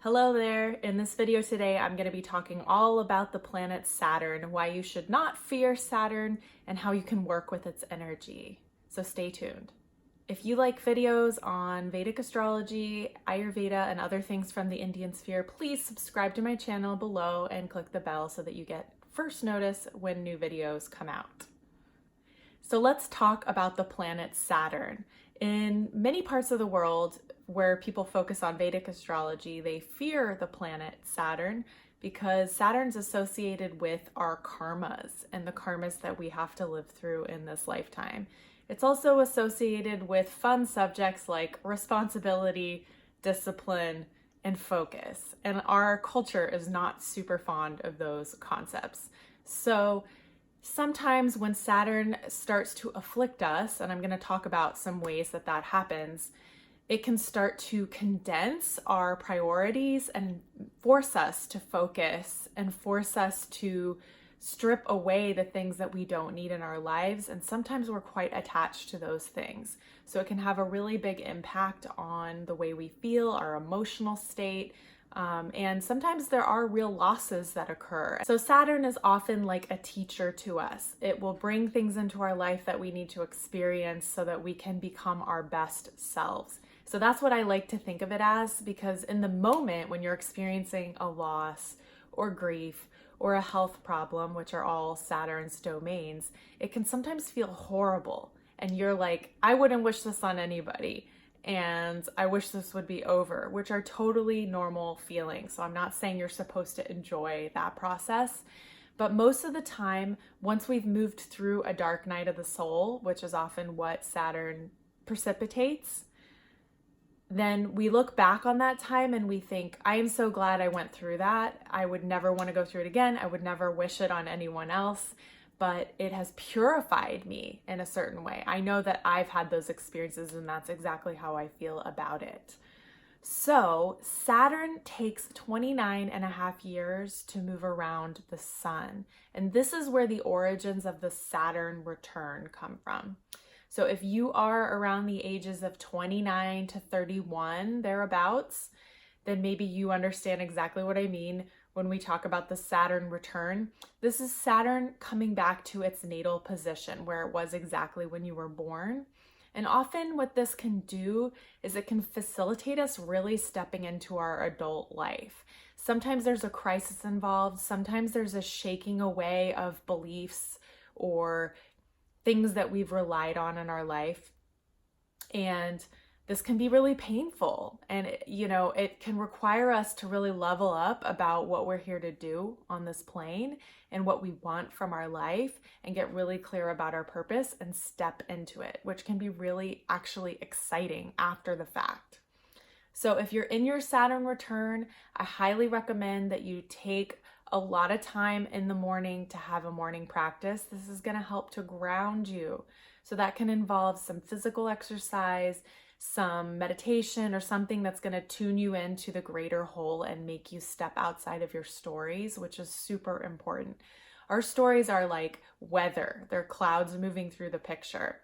Hello there. In this video today, I'm going to be talking all about the planet Saturn, why you should not fear Saturn, and how you can work with its energy. So stay tuned. If you like videos on Vedic Astrology, Ayurveda, and other things from the Indian sphere, please subscribe to my channel below and click the bell so that you get first notice when new videos come out. So let's talk about the planet Saturn. In many parts of the world where people focus on Vedic astrology, they fear the planet Saturn because Saturn's associated with our karmas and the karmas that we have to live through in this lifetime. It's also associated with fun subjects like responsibility, discipline, and focus. And our culture is not super fond of those concepts. So sometimes when Saturn starts to afflict us, and I'm going to talk about some ways that that happens, it can start to condense our priorities and force us to focus and force us to strip away the things that we don't need in our lives. And sometimes we're quite attached to those things. So it can have a really big impact on the way we feel, our emotional state, and sometimes there are real losses that occur. So Saturn is often like a teacher to us. It will bring things into our life that we need to experience so that we can become our best selves. So that's what I like to think of it as, because in the moment when you're experiencing a loss or grief or a health problem, which are all Saturn's domains, it can sometimes feel horrible. And you're like, I wouldn't wish this on anybody. And I wish this would be over, which are totally normal feelings. So I'm not saying you're supposed to enjoy that process, but most of the time, once we've moved through a dark night of the soul, which is often what Saturn precipitates, then we look back on that time and we think, I am so glad I went through that. I would never want to go through it again. I would never wish it on anyone else. But it has purified me in a certain way. I know that I've had those experiences and that's exactly how I feel about it. So Saturn takes 29 and a half years to move around the sun. And this is where the origins of the Saturn return come from. So if you are around the ages of 29 to 31, thereabouts, then maybe you understand exactly what I mean when we talk about the Saturn return. This is Saturn coming back to its natal position where it was exactly when you were born. And often what this can do is it can facilitate us really stepping into our adult life. Sometimes there's a crisis involved. Sometimes there's a shaking away of beliefs or things that we've relied on in our life. And this can be really painful, and it can require us to really level up about what we're here to do on this plane and what we want from our life, and get really clear about our purpose and step into it, which can be really actually exciting after the fact. So if you're in your Saturn return, I highly recommend that you take a lot of time in the morning to have a morning practice. This is going to help to ground you. So that can involve some physical exercise, some meditation, or something that's going to tune you into the greater whole and make you step outside of your stories, which is super important. Our stories are like weather. They're clouds moving through the picture.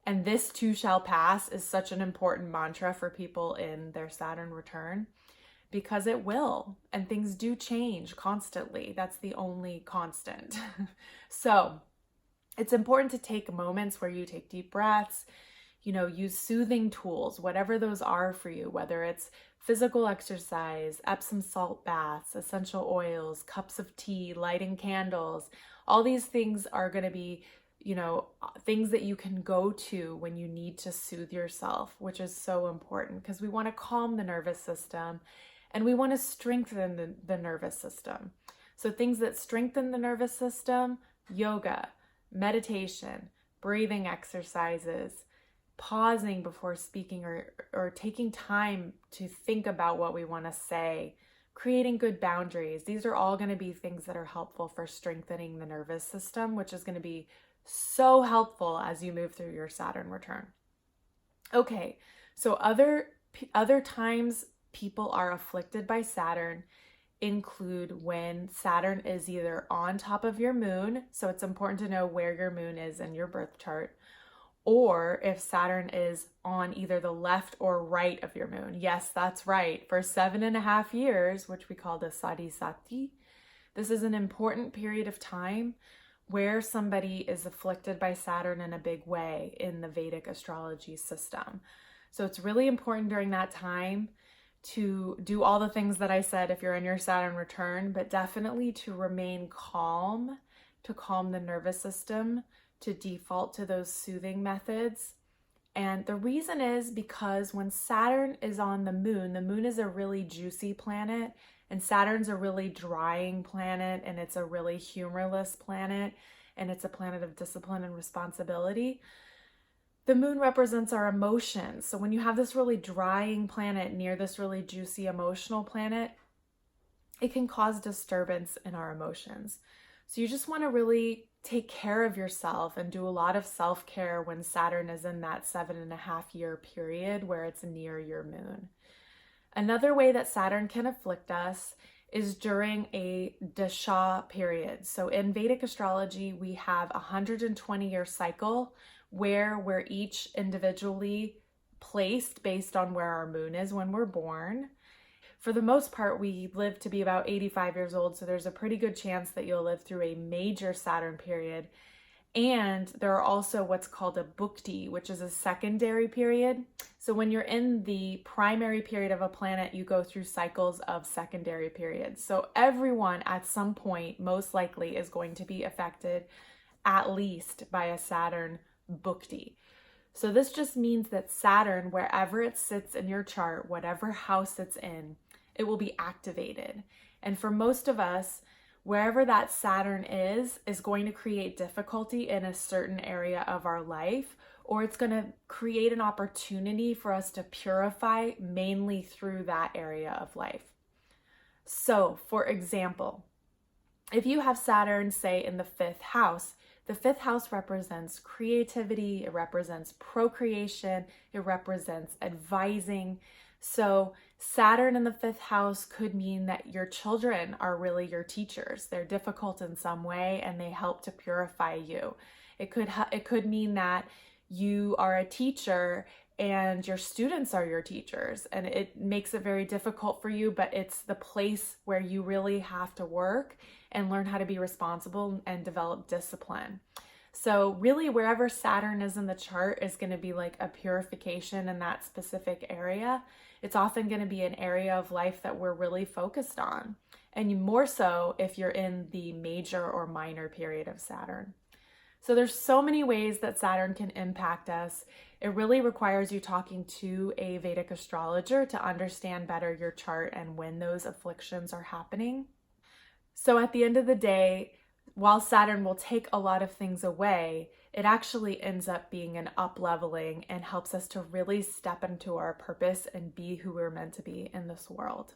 And this too shall pass is such an important mantra for people in their Saturn return, because it will, and things do change constantly. That's the only constant. So it's important to take moments where you take deep breaths, use soothing tools, whatever those are for you, whether it's physical exercise, Epsom salt baths, essential oils, cups of tea, lighting candles. All these things are going to be, things that you can go to when you need to soothe yourself, which is so important because we want to calm the nervous system and we want to strengthen the nervous system. So things that strengthen the nervous system: yoga, meditation, breathing exercises, pausing before speaking, or taking time to think about what we want to say, creating good boundaries. These are all going to be things that are helpful for strengthening the nervous system, which is going to be so helpful as you move through your Saturn return. Okay, so other times people are afflicted by Saturn include when Saturn is either on top of your moon, so it's important to know where your moon is in your birth chart, or if Saturn is on either the left or right of your moon. Yes, that's right. For 7.5 years, which we call the Sade Sati, this is an important period of time where somebody is afflicted by Saturn in a big way in the Vedic astrology system. So it's really important during that time to do all the things that I said if you're in your Saturn return, but definitely to remain calm, to calm the nervous system, to default to those soothing methods. And the reason is because when Saturn is on the moon is a really juicy planet, and Saturn's a really drying planet, and it's a really humorless planet, and it's a planet of discipline and responsibility. The moon represents our emotions. So when you have this really drying planet near this really juicy emotional planet, it can cause disturbance in our emotions. So you just want to really take care of yourself and do a lot of self-care when Saturn is in that 7.5 year period where it's near your moon. Another way that Saturn can afflict us is during a dasha period. So in Vedic astrology, we have a 120-year cycle where we're each individually placed based on where our moon is when we're born. For the most part, we live to be about 85 years old, so there's a pretty good chance that you'll live through a major Saturn period. And there are also what's called a bhukti, which is a secondary period. So when you're in the primary period of a planet, you go through cycles of secondary periods. So everyone at some point, most likely, is going to be affected at least by a Saturn bhukti. So this just means that Saturn, wherever it sits in your chart, whatever house it's in, it will be activated. And for most of us, wherever that Saturn is going to create difficulty in a certain area of our life, or it's going to create an opportunity for us to purify mainly through that area of life. So, for example, if you have Saturn, say, in the 5th house, the 5th house represents creativity, it represents procreation, it represents advising. So Saturn in the 5th house could mean that your children are really your teachers. They're difficult in some way and they help to purify you. It could mean that you are a teacher and your students are your teachers, and it makes it very difficult for you, but it's the place where you really have to work and learn how to be responsible and develop discipline. So really, wherever Saturn is in the chart is going to be like a purification in that specific area. It's often going to be an area of life that we're really focused on, and more so if you're in the major or minor period of Saturn. So there's so many ways that Saturn can impact us. It really requires you talking to a Vedic astrologer to understand better your chart and when those afflictions are happening. So at the end of the day, while Saturn will take a lot of things away, it actually ends up being an up-leveling and helps us to really step into our purpose and be who we're meant to be in this world.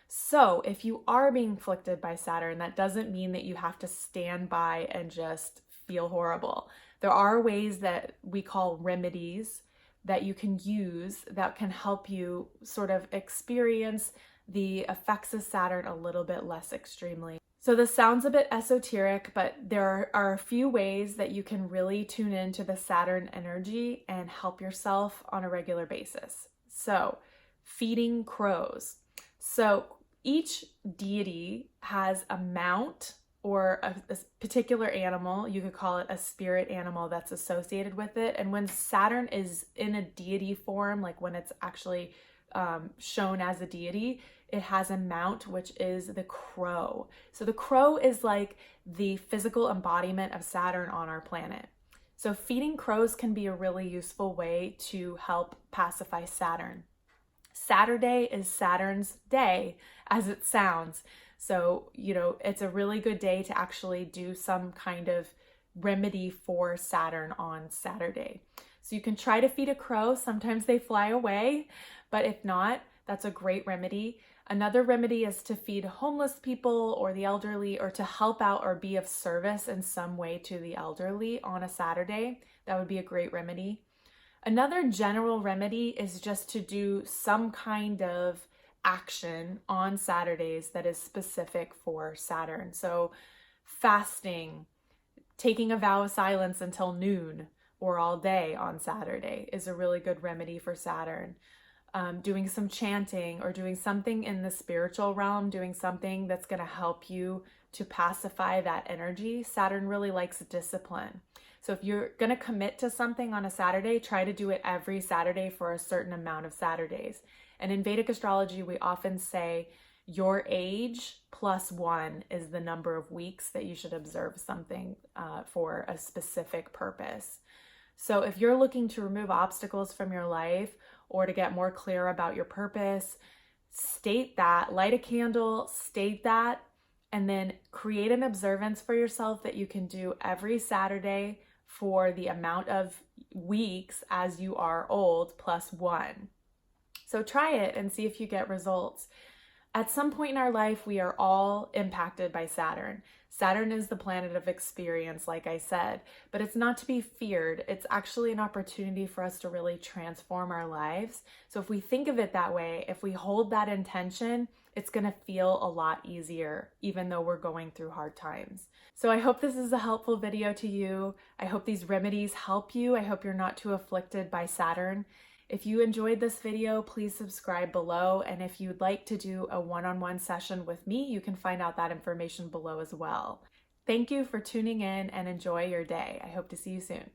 So if you are being afflicted by Saturn, that doesn't mean that you have to stand by and just feel horrible. There are ways that we call remedies that you can use that can help you sort of experience the effects of Saturn a little bit less extremely. So this sounds a bit esoteric, but there are a few ways that you can really tune into the Saturn energy and help yourself on a regular basis. So feeding crows. So each deity has a mount or a particular animal. You could call it a spirit animal that's associated with it. And when Saturn is in a deity form, like when it's actually shown as a deity, it has a mount, which is the crow. So the crow is like the physical embodiment of Saturn on our planet. So feeding crows can be a really useful way to help pacify Saturn. Saturday is Saturn's day, as it sounds. So, it's a really good day to actually do some kind of remedy for Saturn on Saturday. So you can try to feed a crow. Sometimes they fly away, but if not, that's a great remedy. Another remedy is to feed homeless people or the elderly, or to help out or be of service in some way to the elderly on a Saturday. That would be a great remedy. Another general remedy is just to do some kind of action on Saturdays that is specific for Saturn. So fasting, taking a vow of silence until noon, or all day on Saturday is a really good remedy for Saturn. Doing some chanting or doing something in the spiritual realm, doing something that's going to help you to pacify that energy. Saturn really likes discipline. So if you're going to commit to something on a Saturday, try to do it every Saturday for a certain amount of Saturdays. And in Vedic astrology, we often say your age plus 1 is the number of weeks that you should observe something for a specific purpose. So if you're looking to remove obstacles from your life or to get more clear about your purpose, state that, light a candle, state that, and then create an observance for yourself that you can do every Saturday for the amount of weeks as you are old plus 1. So try it and see if you get results. At some point in our life, we are all impacted by Saturn. Saturn is the planet of experience, like I said, but it's not to be feared. It's actually an opportunity for us to really transform our lives. So if we think of it that way, if we hold that intention, it's going to feel a lot easier, even though we're going through hard times. So I hope this is a helpful video to you. I hope these remedies help you. I hope you're not too afflicted by Saturn. If you enjoyed this video, please subscribe below. And if you'd like to do a one-on-one session with me, you can find out that information below as well. Thank you for tuning in and enjoy your day. I hope to see you soon.